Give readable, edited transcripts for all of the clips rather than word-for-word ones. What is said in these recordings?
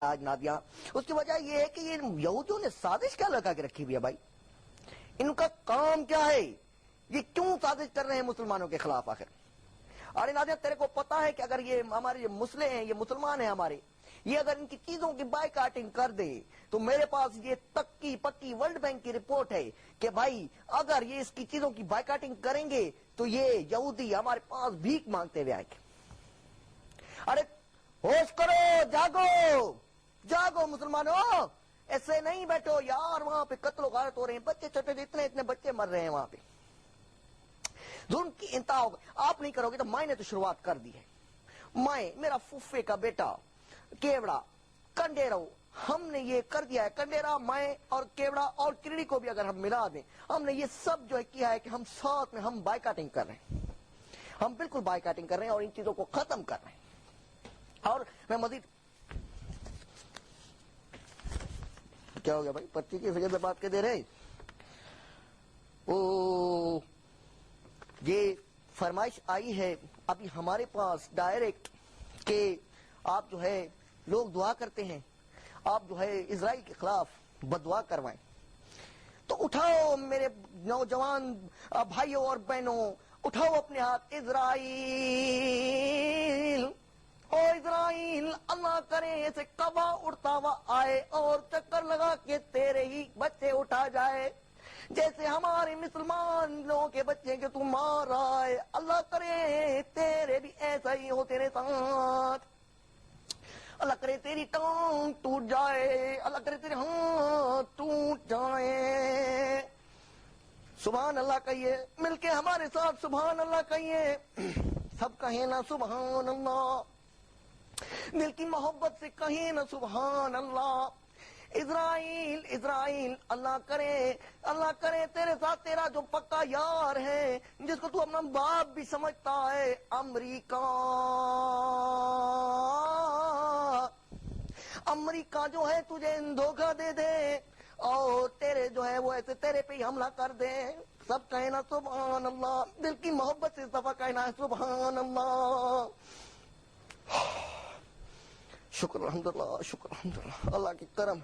آج نادیہ اس کی وجہ یہ ہے کہ یہ یہودیوں نے سازش کیا لگا کے رکھی ہوئی ہے بھائی. ان کا کام کیا ہے؟ یہ کیوں سازش کر رہے ہیں مسلمانوں کے خلاف آخر؟ ارے نادیہ تیرے کو پتا ہے کہ اگر یہ ہمارے مسلم ہیں، یہ مسلمان ہیں ہمارے، یہ اگر ان کی چیزوں کی بائی کاٹنگ کر دے تو میرے پاس یہ تکی پکی ورلڈ بینک کی رپورٹ ہے کہ بھائی اگر یہ اس کی چیزوں کی بائی کاٹنگ کریں گے تو یہ یہودی ہمارے پاس بھیک مانگتے ہوئے آئیں گے. ارے ہوش کرو، جاگو جاگو مسلمانوں، ایسے نہیں بیٹھو یار. وہاں پہ قتل و غارت ہو رہے ہیں، بچے چھوٹے اتنے بچے مر رہے ہیں وہاں پہ. ظلم کی انتہا ہوگا. آپ نہیں کرو گے تو مائیں نے تو شروعات کر دی ہے. مائیں، میرا فوفے کا بیٹا کیوڑا کنڈیرو، ہم نے یہ کر دیا ہے. کنڈیرا، مائیں اور کیوڑا اور کرڑی کو بھی اگر ہم ملا دیں، ہم نے یہ سب جو ہے کیا ہے کہ ہم ساتھ میں ہم بائیکاٹنگ کر رہے ہیں. ہم بالکل بائیکاٹنگ کر رہے ہیں اور ان چیزوں کو ختم کر رہے ہیں. اور میں مزید کیا ہو گیا بھائی؟ پرچی کی فکر سے بات کے دے رہے. او یہ فرمائش آئی ہے ابھی ہمارے پاس ڈائریکٹ کہ آپ جو ہے لوگ دعا کرتے ہیں، آپ جو ہے اسرائیل کے خلاف بدعا کروائیں. تو اٹھاؤ میرے نوجوان بھائیوں اور بہنوں، اٹھاؤ اپنے ہاتھ. اسرائیل او اسرائیل، اللہ کرے ایسے کعبہ اڑتا ہوا آئے اور چکر لگا کے تیرے ہی بچے اٹھا جائے جیسے ہمارے مسلمان لوگوں کے بچے کے تم مار رہا ہے. اللہ کرے تیرے بھی ایسا ہی ہو تیرے ساتھ. اللہ کرے تیری ٹانگ ٹوٹ جائے، اللہ کرے تیرے ہاتھ ٹوٹ جائے. سبحان اللہ کہیے مل کے ہمارے ساتھ، سبحان اللہ کہیے. سب کہیں نا سبحان اللہ، دل کی محبت سے کہیں نا سبحان اللہ. اسرائیل اسرائیل، اللہ کرے تیرے ساتھ تیرا جو پکا یار ہے، جس کو تو اپنا باپ بھی سمجھتا ہے، امریکہ. امریکہ جو ہے تجھے دھوکہ دے دے اور تیرے جو ہے وہ ایسے تیرے پہ ہی حملہ کر دے. سب کہنا سبحان اللہ، دل کی محبت سے اس دفعہ کہنا ہے سبحان اللہ. شکر الحمدللہ، شکر الحمدللہ. اللہ کی کرم،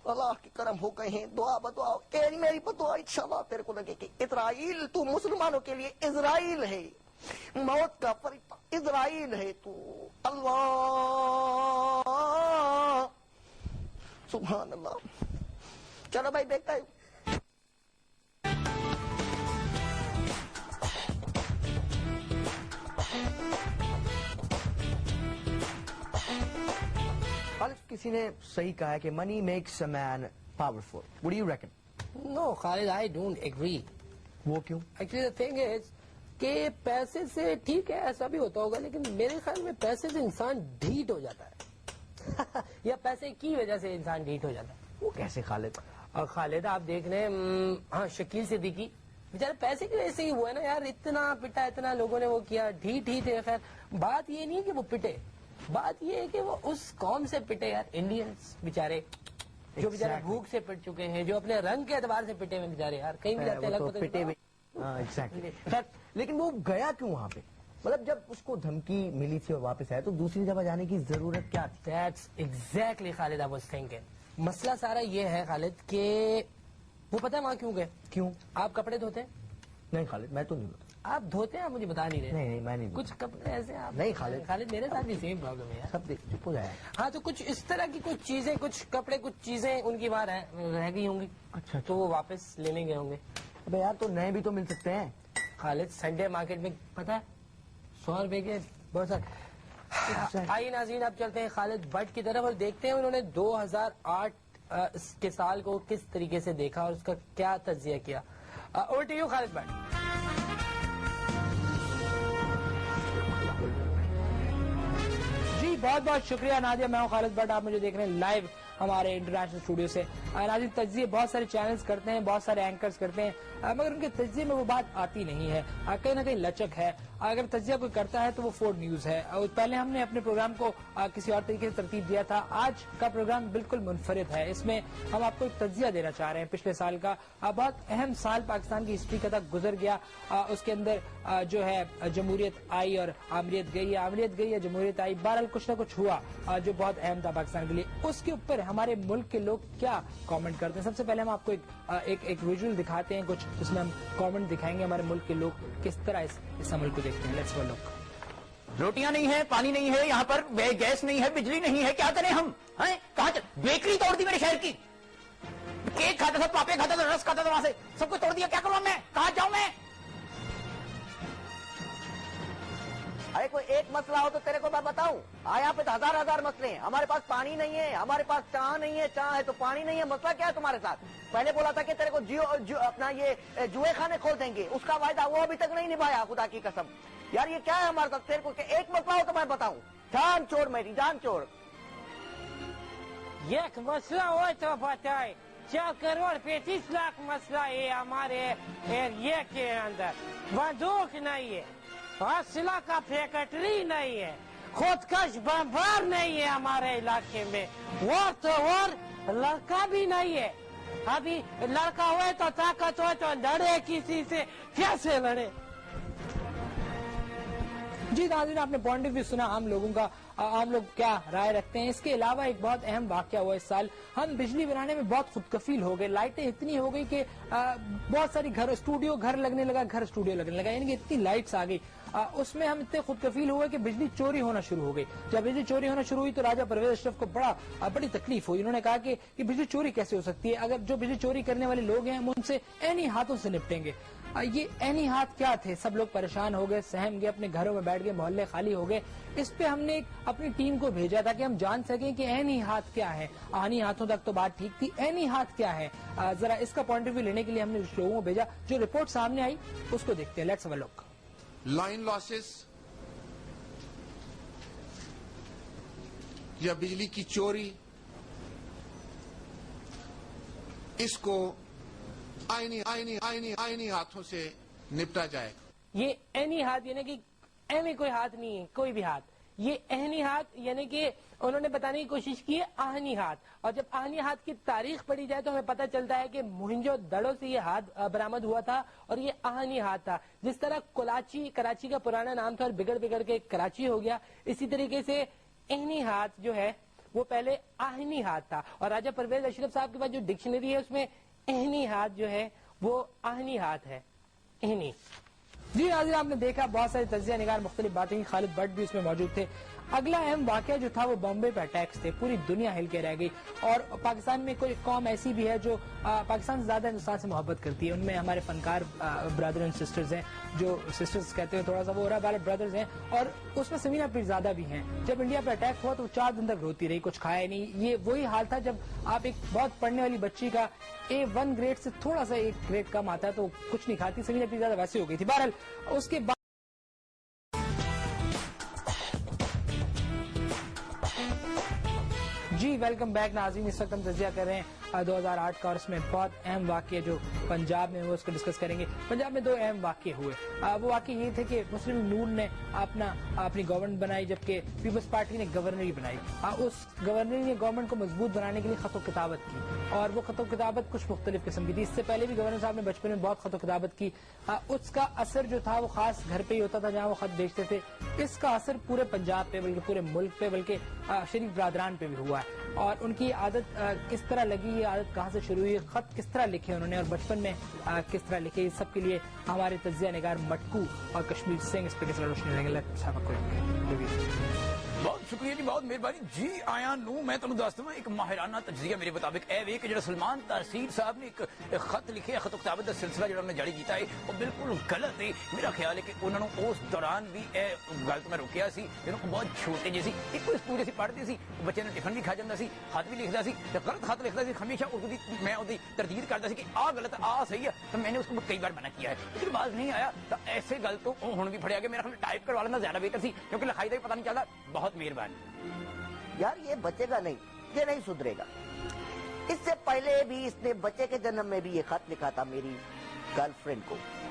اللہ کی کرم ہو گئے ہیں. دعا بدعا میری بدعا انشاءاللہ تیرے کو لگے کہ اسرائیل تو مسلمانوں کے لیے اسرائیل ہے، موت کا فرشتہ اسرائیل ہے تو. اللہ سبحان اللہ. چلو بھائی دیکھتا ہے. کسی نے صحیح کہا ہے کہ money makes a man powerful. What do you reckon? No, Khalid, I don't agree. وہ کیوں؟ Actually, the thing is کہ پیسے سے ٹھیک ہے ایسا بھی ہوتا ہوگا، لیکن میرے خیال میں پیسے سے انسان ڈھیٹ ہو جاتا ہے یا پیسے کی وجہ سے انسان ڈھیٹ ہو جاتا ہے. وہ کیسے خالد؟ اور خالد آپ دیکھ لیں، ہاں شکیل صدیقی بیچارے پیسے کی وجہ سے ہی ہوا ہے نا یار. اتنا پٹا، اتنا لوگوں نے وہ کیا، ڈھیٹ ہی تھے. خیر بات یہ نہیں کہ وہ پٹے، بات یہ ہے کہ وہ اس قوم سے پٹے یار. انڈینس بیچارے جو بیچارے بھوک سے پٹ چکے ہیں، جو اپنے رنگ کے اعتبار سے پٹے ہوئے بیچارے یار. کہیں بھی جاتے ہیں پٹے ہوئے. لیکن وہ گیا کیوں وہاں پہ؟ مطلب جب اس کو دھمکی ملی تھی اور واپس آیا تو دوسری جگہ جانے کی ضرورت کیا تھی؟ That's exactly Khalid I was thinking. مسئلہ سارا یہ ہے خالد کہ وہ پتہ ہے وہاں کیوں گئے؟ کیوں؟ آپ کپڑے دھوتے ہیں؟ نہیں خالد میں تو نہیں ہوتا. آپ دھوتے ہیں، آپ مجھے بتا نہیں رہے. نہیں میں نہیں. کچھ کپڑے ایسے آپ نہیں خالد میرے ساتھ بھی سیم پرابلم ہے. سب دیکھ چپ ہو جائے. ہاں تو کچھ اس طرح کی کچھ چیزیں، کچھ کپڑے، کچھ چیزیں ان کی وہاں رہ گئی ہوں گی. اچھا تو وہ واپس لینے گئے ہوں گے. ابے یار تو نئے بھی تو مل سکتے ہیں. خالد سنڈے مارکیٹ میں پتہ ہے 100 روپے کے بہت سارے. آئیے ناظرین اب چلتے ہیں خالد بٹ کی طرف اور دیکھتے ہیں انہوں نے 2008 کے سال کو کس طریقے سے دیکھا اور اس کا کیا تجزیہ کیا. Over to you Khalid Butt. جی بہت بہت شکریہ نادیہ. میں ہوں خالد بٹ، آپ مجھے دیکھ رہے ہیں لائیو ہمارے انٹرنیشنل اسٹوڈیو سے. ناظرین تجزیے بہت سارے چینلز کرتے ہیں، بہت سارے اینکرز کرتے ہیں، مگر ان کے تجزیے میں وہ بات آتی نہیں ہے. کہیں نہ کہیں لچک ہے. اگر تجزیہ کوئی کرتا ہے تو وہ فورڈ نیوز ہے. پہلے ہم نے اپنے پروگرام کو کسی اور طریقے سے ترتیب دیا تھا. آج کا پروگرام بالکل منفرد ہے. اس میں ہم آپ کو ایک تجزیہ دینا چاہ رہے ہیں پچھلے سال کا. بہت اہم سال پاکستان کی ہسٹری کا تک گزر گیا. اس کے اندر جو ہے جمہوریت آئی اور آمریت گئی ہے, جمہوریت آئی, بہرحال کچھ نہ کچھ ہوا جو بہت اہم تھا پاکستان کے لیے. اس کے اوپر ہمارے ملک کے لوگ کیا کامنٹ کرتے ہیں. سب سے پہلے ہم آپ کو ایک ویژول دکھاتے ہیں کچھ, جس میں ہم کامنٹ دکھائیں گے ہمارے ملک کے لوگ کس طرح اس عمل کو دیکھتے ہیں. لیٹس ہیو اے لک. روٹیاں نہیں ہے, پانی نہیں ہے, یہاں پر گیس نہیں ہے, بجلی نہیں ہے, کیا کریں ہم؟ کہاں بیکری توڑ دی میرے شہر کی. کیک کھاتا تھا, پاپے کھاتا تھا, رس کھاتا تھا, وہاں سے سب کو توڑ دیا. کیا کروں میں, کہاں جاؤں میں؟ ارے کوئی ایک مسئلہ ہو تو تیرے کو میں بتاؤں. یہاں پہ ہزار مسئلے ہیں. ہمارے پاس پانی نہیں ہے, ہمارے پاس چاہ نہیں ہے, چاہ ہے تو پانی نہیں ہے. مسئلہ کیا ہے تمہارے ساتھ؟ پہلے بولا تھا کہ تیرے کو اپنا یہ جوئے خانے کھول دیں گے, اس کا وعدہ وہ ابھی تک نہیں نبھایا, خدا کی قسم. یار یہ کیا ہے ہمارے ساتھ؟ تیرے کو ایک مسئلہ ہو تو میں بتاؤں. جان چھوڑ میری, جان چھوڑ. ایک مسئلہ ہو تو بتائے. 4 کروڑ 35 لاکھ مسئلہ ہے ہمارے ایریا کے اندر. بندوق نہیں ہے, اسلحہ کا فیکٹری نہیں ہے, خودکش بمبار نہیں ہے ہمارے علاقے میں, اور لڑکا بھی نہیں ہے. ابھی لڑکا ہوئے تو طاقت ہوئے تو لڑے کسی سے, کیسے لڑے؟ جی ناظرین, آپ نے پوائنٹ آف ویو سنا عام لوگوں کا, عام لوگ کیا رائے رکھتے ہیں. اس کے علاوہ ایک بہت اہم واقعہ ہوا اس سال. ہم بجلی بنانے میں بہت خود کفیل ہو گئے. لائٹیں اتنی ہو گئی کہ بہت ساری گھر لگنے لگا, یعنی کہ اتنی لائٹس آ گئی. اس میں ہم اتنے خود کفیل ہوئے کہ بجلی چوری ہونا شروع ہو گئی. جب بجلی چوری ہونا شروع ہوئی تو راجہ پرویز اشرف کو بڑی تکلیف ہوئی. انہوں نے کہا کہ بجلی چوری کیسے ہو سکتی ہے, اگر جو بجلی چوری کرنے والے لوگ ہیں ہم ان سے عینی ہاتھوں سے نپٹیں گے. یہ عینی ہاتھ کیا تھے؟ سب لوگ پریشان ہو گئے, سہم گئے, اپنے گھروں میں بیٹھ گئے, محلے خالی ہو گئے. اس پہ ہم نے اپنی ٹیم کو بھیجا تھا کہ ہم جان سکیں کہ عینی ہاتھ کیا ہے. آہنی ہاتھوں تک تو بات ٹھیک تھی, عینی ہاتھ کیا ہے. ذرا اس کا پوائنٹ آف ویو لینے کے لیے ہم نے لوگوں کو بھیجا. جو رپورٹ سامنے آئی اس کو دیکھتے ہیں. Let's have a look. Line losses یا بجلی کی چوری, اس کو آئینی ہاتھوں سے نپٹا جائے. یہ عینی ہاتھ یعنی کہ ایویں کوئی ہاتھ نہیں ہے, کوئی بھی ہاتھ. یہ عینی ہاتھ یعنی کہ انہوں نے بتانے کی کوشش کی ہے آہنی ہاتھ. اور جب آہنی ہاتھ کی تاریخ پڑھی جائے تو ہمیں پتہ چلتا ہے کہ موہنجو دڑو سے یہ ہاتھ برآمد ہوا تھا اور یہ آہنی ہاتھ تھا. جس طرح کراچی کا پرانا نام تھا اور بگڑ کے کراچی ہو گیا, اسی طریقے سے عینی ہاتھ جو ہے وہ پہلے آہنی ہاتھ تھا. اور راجہ پرویز اشرف صاحب کے پاس جو ڈکشنری ہے اس میں عینی ہاتھ جو ہے وہ آہنی ہاتھ ہے, عینی. جی ناظرین, آپ نے دیکھا بہت سارے تجزیہ نگار مختلف باتیں کی. خالد بٹ بھی اس میں موجود تھے. اگلا اہم واقعہ جو تھا وہ بامبے پہ اٹیکس تھے. پوری دنیا ہل کے رہ گئی. اور پاکستان میں کوئی قوم ایسی بھی ہے جو پاکستان سے زیادہ ہندوستان سے محبت کرتی ہے. ان میں ہمارے فنکار برادر اینڈ سسٹرز ہیں, جو سسٹرز کہتے ہیں تھوڑا سا, وہ رہا والے برادرز ہیں. اور اس میں سمینہ پیرزادہ بھی ہیں. جب انڈیا پہ اٹیک ہوا تو 4 دن تک روتی رہی, کچھ کھایا نہیں. یہ وہی حال تھا جب آپ ایک بہت پڑھنے والی بچی کا A1 گریڈ سے تھوڑا سا 1 گریڈ کم آتا ہے تو کچھ نہیں کھاتی. سمینہ پیرزادہ ویسے ہو گئی تھی. بہرحال اس کے بعد جی ویلکم بیک ناظرین. اس وقت ہم تجزیہ کر رہے ہیں 2008 کا, اور اس میں بہت اہم واقعہ جو پنجاب میں وہ اس کو ڈسکس کریں گے. پنجاب میں 2 اہم واقعے ہوئے. وہ واقعے یہ تھے کہ مسلم نون نے اپنی گورنمنٹ بنائی, جبکہ پیپلز پارٹی نے گورنری بنائی. اس گورنری نے گورنمنٹ کو مضبوط بنانے کے لیے خط و کتابت کی, اور وہ خط و کتابت کچھ مختلف قسم کی تھی. اس سے پہلے بھی گورنر صاحب نے بچپن میں بہت خط و کتابت کی. اس کا اثر جو تھا وہ خاص گھر پہ ہی ہوتا تھا جہاں وہ خط بیچتے تھے. اس کا اثر پورے پنجاب پہ بلکہ پورے ملک پہ بلکہ شریف برادران پہ بھی ہوا ہے. اور ان کی عادت کس طرح لگی, یہ عادت کہاں سے شروع ہوئی, خط کس طرح لکھے انہوں نے اور بچپن میں کس طرح لکھے, یہ سب کے لیے ہمارے تجزیہ نگار مٹکو اور کشمیر سنگھ اس پہ کس طرح روشنی لگے. بہت شکریہ جی, بہت مہربانی جی. آیا نو میں تمہیں دستا ہوں ایک ماہرانہ تجزیہ میرے مطابق اے وے کہ جڑا سلمان تحصیل صاحب نے ایک خط لکھے, خط و کتابت کا سلسلہ جڑا انہوں نے جاری کیتا ہے وہ بالکل غلط ہے. میرا خیال ہے کہ انہوں نے اس دوران بھی گل تو میں روکیا سی, انہوں کو بہت چھوٹے جیسی ایک پورے سی پڑھتی سی, بچے نے ٹفن بھی کھا جاتا سی, خط بھی لکھتا سی, غلط خط لکھتا سی. ہمیشہ اردو میں تردید کرتا سی کہ آ غلط آ صحیح ہے, تو میں نے اس کو کئی بار منع کیا ہے, لیکن باز نہیں آیا. تو ایسے گل تو ہوں بھی پڑھیا گیا. میرا خیال ٹائپ کروا لینا زیادہ بہتر سی, کیونکہ لکھائی کا بھی پتہ نہیں چلتا. بہت مہربانی. یار یہ بچے گا نہیں, یہ نہیں سدھرے گا. اس سے پہلے بھی اس نے بچے کے جنم میں بھی یہ خط لکھا تھا میری گرل فرینڈ کو,